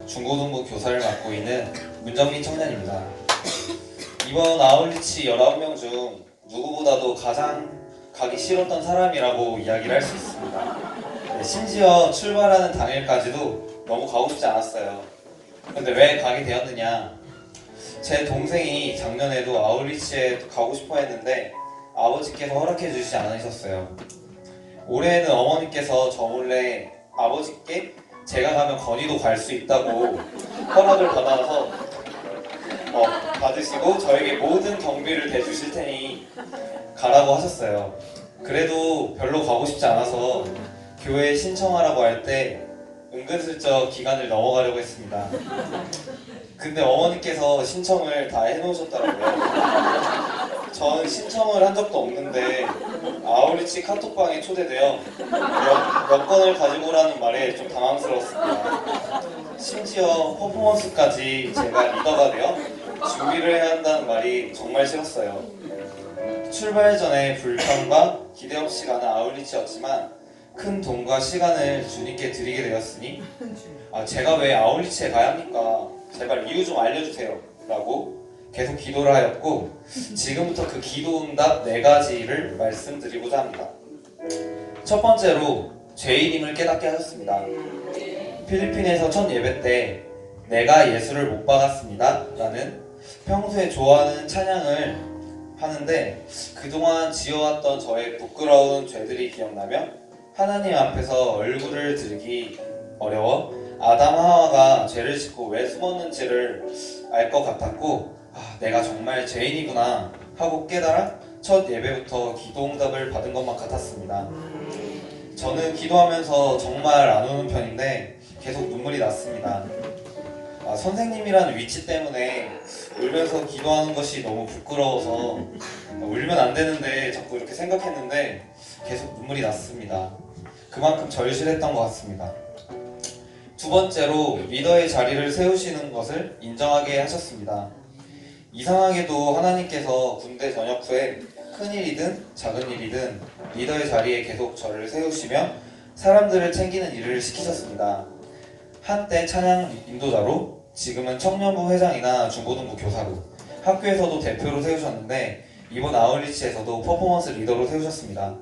중고등부 교사를 맡고 있는 문정민 청년입니다. 이번 아울리치 19명 중 누구보다도 가장 가기 싫었던 사람이라고 이야기를 할 수 있습니다. 네, 심지어 출발하는 당일까지도 너무 가고 싶지 않았어요. 근데 왜 가게 되었느냐? 제 동생이 작년에도 아울리치에 가고 싶어 했는데 아버지께서 허락해 주시지 않으셨어요. 올해에는 어머니께서 저 몰래 아버지께 제가 가면 건이도 갈 수 있다고 허락을 받으시고 저에게 모든 경비를 대주실 테니 가라고 하셨어요. 그래도 별로 가고 싶지 않아서 교회에 신청하라고 할 때 은근슬쩍 기간을 넘어가려고 했습니다. 근데 어머니께서 신청을 다 해놓으셨더라고요. 전 신청을 한 적도 없는데 아울리치 카톡방에 초대되어 몇 건을 가지고 오라는 말에 좀 당황스러웠습니다. 심지어 퍼포먼스까지 제가 리더가 되어 준비를 해야 한다는 말이 정말 싫었어요. 출발 전에 불평과 기대 없이 가는 아울리치였지만 큰 돈과 시간을 주님께 드리게 되었으니 제가 왜 아울리치에 가야 합니까? 제발 이유 좀 알려주세요 라고 계속 기도를 하였고 지금부터 그 기도 응답 4가지를 말씀드리고자 합니다. 첫 번째로 죄인임을 깨닫게 하셨습니다. 필리핀에서 첫 예배 때 내가 예수를 못 박았습니다 라는 평소에 좋아하는 찬양을 하는데 그동안 지어왔던 저의 부끄러운 죄들이 기억나며 하나님 앞에서 얼굴을 들기 어려워 아담 하와가 죄를 짓고 왜 숨었는지를 알 것 같았고 내가 정말 죄인이구나 하고 깨달아 첫 예배부터 기도 응답을 받은 것만 같았습니다. 저는 기도하면서 정말 안 우는 편인데 계속 눈물이 났습니다. 선생님이라는 위치 때문에 울면서 기도하는 것이 너무 부끄러워서 울면 안 되는데 자꾸 이렇게 생각했는데 계속 눈물이 났습니다. 그만큼 절실했던 것 같습니다. 두 번째로 리더의 자리를 세우시는 것을 인정하게 하셨습니다. 이상하게도 하나님께서 군대 전역 후에 큰일이든 작은 일이든 리더의 자리에 계속 저를 세우시며 사람들을 챙기는 일을 시키셨습니다. 한때 찬양 인도자로 지금은 청년부 회장이나 중고등부 교사로 학교에서도 대표로 세우셨는데 이번 아울리치에서도 퍼포먼스 리더로 세우셨습니다.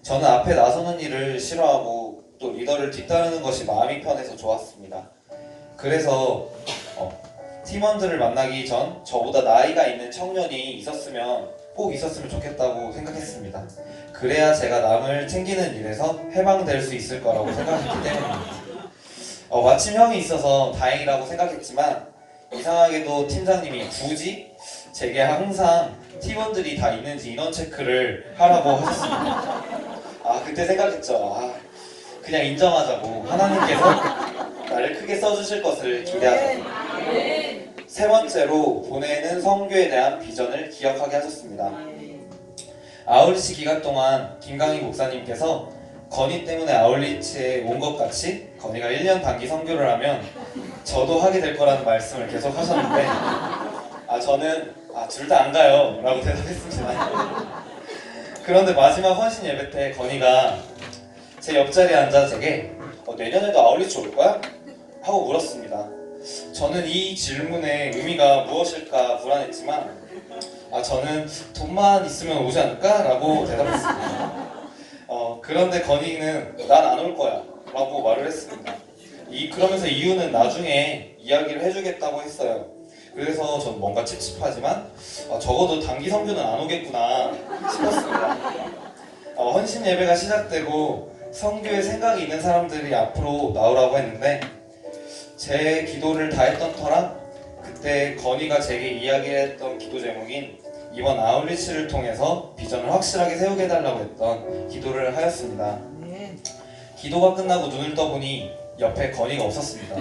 저는 앞에 나서는 일을 싫어하고 또 리더를 뒤따르는 것이 마음이 편해서 좋았습니다. 그래서 팀원들을 만나기 전 저보다 나이가 있는 청년이 꼭 있었으면 좋겠다고 생각했습니다. 그래야 제가 남을 챙기는 일에서 해방될 수 있을 거라고 생각했기 때문입니다. 마침 형이 있어서 다행이라고 생각했지만 이상하게도 팀장님이 굳이 제게 항상 팀원들이 다 있는지 인원 체크를 하라고 하셨습니다. 그때 생각했죠. 그냥 인정하자고. 하나님께서 나를 크게 써주실 것을 기대하자고. 세 번째로 보내는 성교에 대한 비전을 기억하게 하셨습니다. 아울리치 기간 동안 김강희 목사님께서 건희 때문에 아울리치에 온 것 같이 건희가 1년 단기 선교를 하면 저도 하게 될 거라는 말씀을 계속 하셨는데 저는 둘 다 안 가요 라고 대답했습니다. 그런데 마지막 헌신 예배 때 건희가 제 옆자리에 앉아 제게 내년에도 아울리치 올 거야? 하고 물었습니다. 저는 이 질문의 의미가 무엇일까 불안했지만 저는 돈만 있으면 오지 않을까? 라고 대답했습니다. 그런데 건희는 난 안 올 거야 라고 말을 했습니다. 그러면서 이유는 나중에 이야기를 해주겠다고 했어요. 그래서 전 뭔가 찝찝하지만 적어도 단기 선교는 안 오겠구나 싶었습니다. 헌신 예배가 시작되고 선교에 생각이 있는 사람들이 앞으로 나오라고 했는데 제 기도를 다 했던 터라 그때 건희가 제게 이야기를 했던 기도 제목인 이번 아울리치를 통해서 비전을 확실하게 세우게 해달라고 했던 기도를 하였습니다. 기도가 끝나고 눈을 떠보니 옆에 건희가 없었습니다.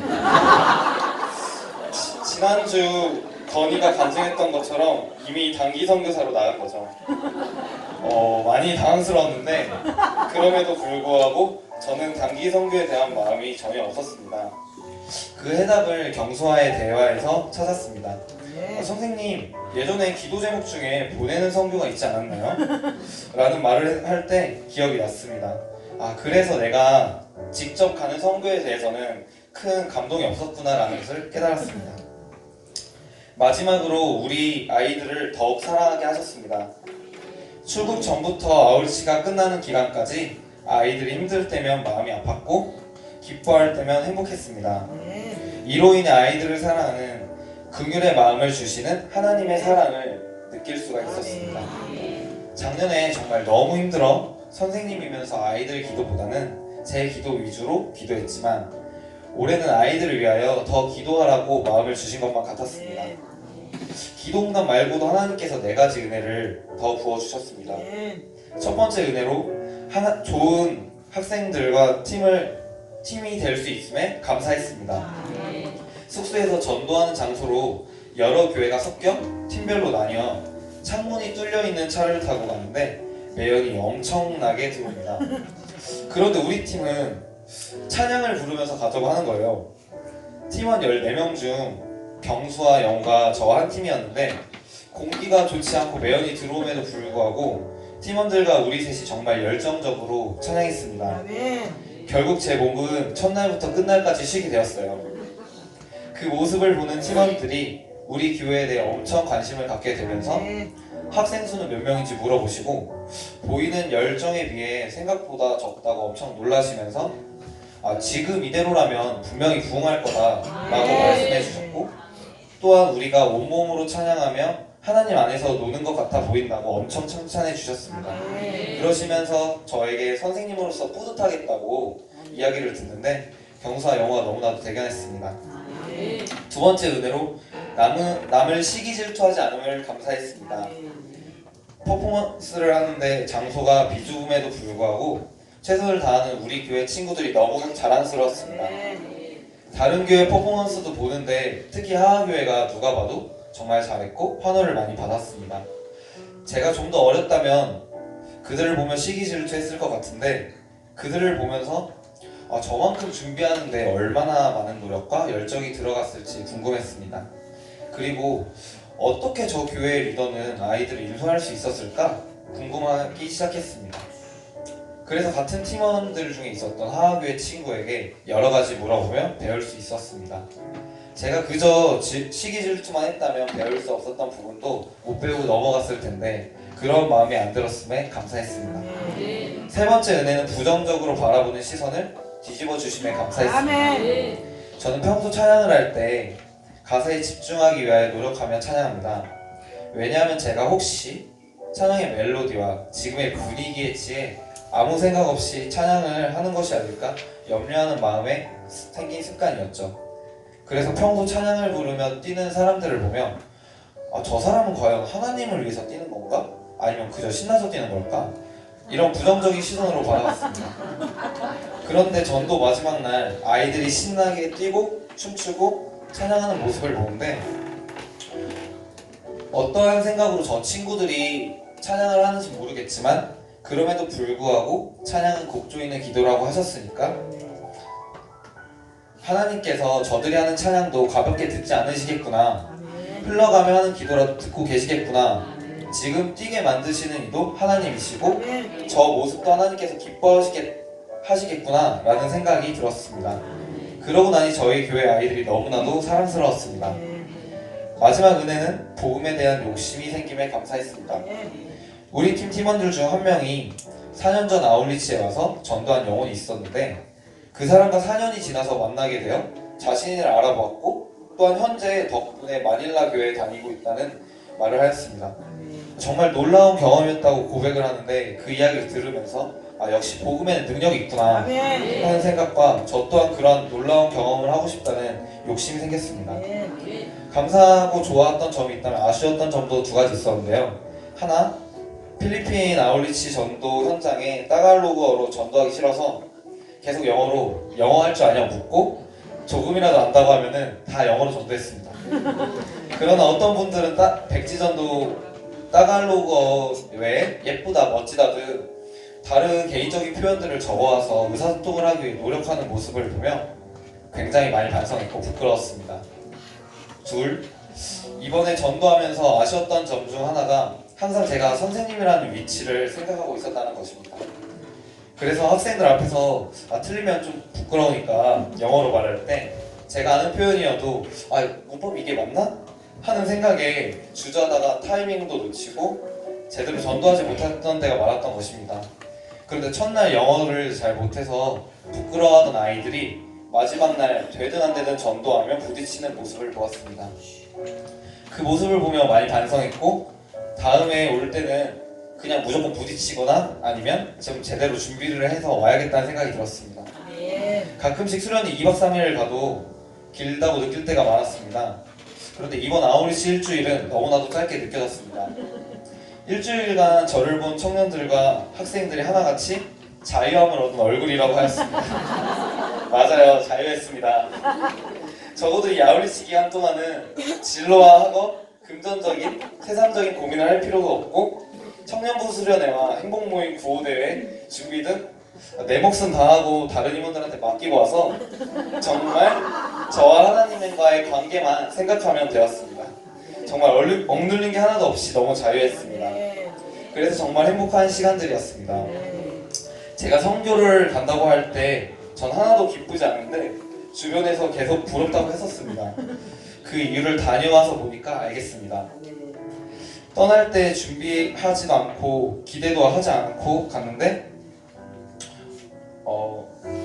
지난주 건희가 간증했던 것처럼 이미 단기 선교사로 나간 거죠. 많이 당황스러웠는데 그럼에도 불구하고 저는 단기 선교에 대한 마음이 전혀 없었습니다. 그 해답을 경수와의 대화에서 찾았습니다. 선생님, 예전에 기도 제목 중에 보내는 선교가 있지 않았나요? 라는 말을 할 때 기억이 났습니다. 그래서 내가 직접 가는 선교에 대해서는 큰 감동이 없었구나라는 것을 깨달았습니다. 마지막으로 우리 아이들을 더욱 사랑하게 하셨습니다. 출국 전부터 아울치가 끝나는 기간까지 아이들이 힘들 때면 마음이 아팠고 기뻐할 때면 행복했습니다. 이로 인해 아이들을 사랑하는 긍휼의 마음을 주시는 하나님의 사랑을 느낄 수가 있었습니다. 작년에 정말 너무 힘들어 선생님이면서 아이들 기도보다는 제 기도 위주로 기도했지만 올해는 아이들을 위하여 더 기도하라고 마음을 주신 것만 같았습니다. 기도응답 말고도 하나님께서 4가지 은혜를 더 부어주셨습니다. 첫 번째 은혜로 좋은 학생들과 팀이 될 수 있음에 감사했습니다. 숙소에서 전도하는 장소로 여러 교회가 섞여 팀별로 나뉘어 창문이 뚫려있는 차를 타고 가는데 매연이 엄청나게 들어옵니다. 그런데 우리 팀은 찬양을 부르면서 가자고 하는 거예요. 팀원 14명 중 경수와 영과 저와 한 팀이었는데 공기가 좋지 않고 매연이 들어옴에도 불구하고 팀원들과 우리 셋이 정말 열정적으로 찬양했습니다. 결국 제 몸은 첫날부터 끝날까지 쉬게 되었어요. 그 모습을 보는 팀원들이 우리 교회에 대해 엄청 관심을 갖게 되면서 학생 수는 몇 명인지 물어보시고 보이는 열정에 비해 생각보다 적다고 엄청 놀라시면서 지금 이대로라면 분명히 부흥할 거다라고 말씀해 주셨고 또한 우리가 온몸으로 찬양하며 하나님 안에서 노는 것 같아 보인다고 엄청 칭찬해 주셨습니다. 그러시면서 저에게 선생님으로서 뿌듯하겠다고 이야기를 듣는데 경수와 영어가 너무나도 대견했습니다. 두 번째 은혜로 남을 시기 질투하지 않음을 감사했습니다. 퍼포먼스를 하는데 장소가 비좁음에도 불구하고 최선을 다하는 우리 교회 친구들이 너무 자랑스러웠습니다. 다른 교회 퍼포먼스도 보는데 특히 하하교회가 누가 봐도 정말 잘했고 환호를 많이 받았습니다. 제가 좀 더 어렸다면 그들을 보며 시기 질투했을 것 같은데 그들을 보면서 저만큼 준비하는데 얼마나 많은 노력과 열정이 들어갔을지 궁금했습니다. 그리고 어떻게 저 교회의 리더는 아이들을 인도할 수 있었을까 궁금하기 시작했습니다. 그래서 같은 팀원들 중에 있었던 하하교회 친구에게 여러 가지 물어보며 배울 수 있었습니다. 제가 그저 시기 질투만 했다면 배울 수 없었던 부분도 못 배우고 넘어갔을 텐데 그런 마음이 안 들었음에 감사했습니다. 세 번째 은혜는 부정적으로 바라보는 시선을 뒤집어 주심에 감사했습니다. 저는 평소 찬양을 할 때 가사에 집중하기 위하여 노력하며 찬양합니다. 왜냐하면 제가 혹시 찬양의 멜로디와 지금의 분위기에 취해 아무 생각 없이 찬양을 하는 것이 아닐까 염려하는 마음에 생긴 습관이었죠. 그래서 평소 찬양을 부르며 뛰는 사람들을 보며 저 사람은 과연 하나님을 위해서 뛰는 건가? 아니면 그저 신나서 뛰는 걸까? 이런 부정적인 시선으로 바라봤습니다. 그런데 전도 마지막 날 아이들이 신나게 뛰고 춤추고 찬양하는 모습을 보는데 어떠한 생각으로 저 친구들이 찬양을 하는지 모르겠지만 그럼에도 불구하고 찬양은 곡 조이는 기도라고 하셨으니까 하나님께서 저들이 하는 찬양도 가볍게 듣지 않으시겠구나, 흘러가며 하는 기도라도 듣고 계시겠구나, 지금 뛰게 만드시는 이도 하나님이시고 저 모습도 하나님께서 기뻐하시겠구나 라는 생각이 들었습니다. 그러고 나니 저희 교회 아이들이 너무나도 사랑스러웠습니다. 마지막 은혜는 복음에 대한 욕심이 생김에 감사했습니다. 우리 팀 팀원들 중 한 명이 4년 전 아울리치에 와서 전도한 영혼이 있었는데 그 사람과 4년이 지나서 만나게 되어 자신을 알아보았고 또한 현재 덕분에 마닐라 교회에 다니고 있다는 말을 하였습니다. 정말 놀라운 경험이었다고 고백을 하는데 그 이야기를 들으면서 역시 복음에는 능력이 있구나 하는 생각과 저 또한 그러한 놀라운 경험을 하고 싶다는 욕심이 생겼습니다. 감사하고 좋았던 점이 있다면 아쉬웠던 점도 2가지 있었는데요. 하나, 필리핀 아울리치 전도 현장에 따갈로그어로 전도하기 싫어서 계속 영어로 영어 할 줄 아냐고 묻고 조금이라도 안다고 하면은 다 영어로 전도했습니다. 그러나 어떤 분들은 백지전도 따갈로그어 외에 예쁘다, 멋지다 등 다른 개인적인 표현들을 적어와서 의사소통을 하기 위해 노력하는 모습을 보며 굉장히 많이 반성했고 부끄러웠습니다. 둘, 이번에 전도하면서 아쉬웠던 점 중 하나가 항상 제가 선생님이라는 위치를 생각하고 있었다는 것입니다. 그래서 학생들 앞에서 틀리면 좀 부끄러우니까 영어로 말할 때 제가 아는 표현이어도 문법 이게 맞나? 하는 생각에 주저하다가 타이밍도 놓치고 제대로 전도하지 못했던 때가 많았던 것입니다. 그런데 첫날 영어를 잘 못해서 부끄러워하던 아이들이 마지막 날 되든 안 되든 전도하며 부딪히는 모습을 보았습니다. 그 모습을 보며 많이 반성했고 다음에 올 때는 그냥 무조건 부딪히거나 아니면 좀 제대로 준비를 해서 와야겠다는 생각이 들었습니다. 가끔씩 수련회 2박 3일 가도 길다고 느낄 때가 많았습니다. 그런데 이번 아우리시 일주일은 너무나도 짧게 느껴졌습니다. 일주일간 저를 본 청년들과 학생들이 하나같이 자유함을 얻은 얼굴이라고 하였습니다. 맞아요, 자유했습니다. 적어도 이 아우리시 기간 동안은 진로와 학업, 금전적인, 세상적인 고민을 할 필요도 없고 청년부 수련회와 행복모임 구호대회 준비 등 내 몫은 다 하고 다른 임원들한테 맡기고 와서 정말 저와 하나님과의 관계만 생각하면 되었습니다. 정말 억눌린 게 하나도 없이 너무 자유했습니다. 그래서 정말 행복한 시간들이었습니다. 제가 선교를 간다고 할 때 전 하나도 기쁘지 않은데 주변에서 계속 부럽다고 했었습니다. 그 이유를 다녀와서 보니까 알겠습니다. 떠날 때 준비하지도 않고 기대도 하지 않고 갔는데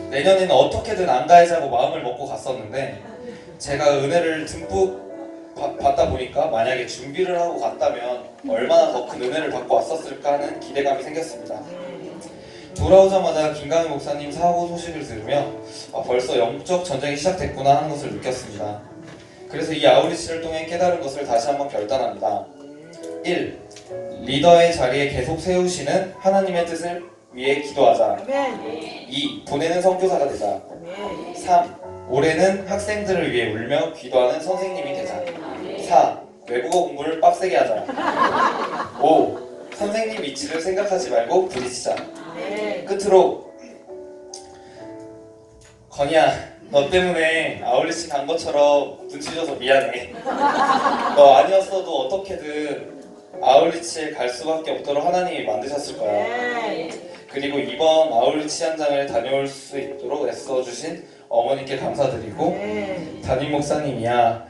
내년에는 어떻게든 안 가야지하고 마음을 먹고 갔었는데 제가 은혜를 듬뿍 받다 보니까 만약에 준비를 하고 갔다면 얼마나 더 큰 은혜를 받고 왔었을까 하는 기대감이 생겼습니다. 돌아오자마자 김강희 목사님 사고 소식을 들으며 벌써 영적 전쟁이 시작됐구나 하는 것을 느꼈습니다. 그래서 이 아우리시를 통해 깨달은 것을 다시 한번 결단합니다. 1. 리더의 자리에 계속 세우시는 하나님의 뜻을 위해 기도하자. 2. 보내는 선교사가 되자. 3. 올해는 학생들을 위해 울며 기도하는 선생님이 되자. 4. 외국어 공부를 빡세게 하자. 5. 선생님 위치를 생각하지 말고 부딪히자. 끝으로 건이야, 너 때문에 아울리시 간 것처럼 눈치 줘서 미안해. 너 아니었어도 어떻게든 아울리치에 갈 수밖에 없도록 하나님이 만드셨을 거야. 그리고 이번 아울리치 현장을 다녀올 수 있도록 애써주신 어머니께 감사드리고 담임 목사님이야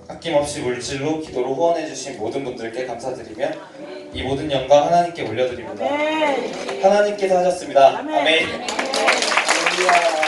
아낌없이 물질로 기도로 후원해주신 모든 분들께 감사드리며 이 모든 영광 하나님께 올려드립니다. 하나님께서 하셨습니다. 아멘. 할렐루야.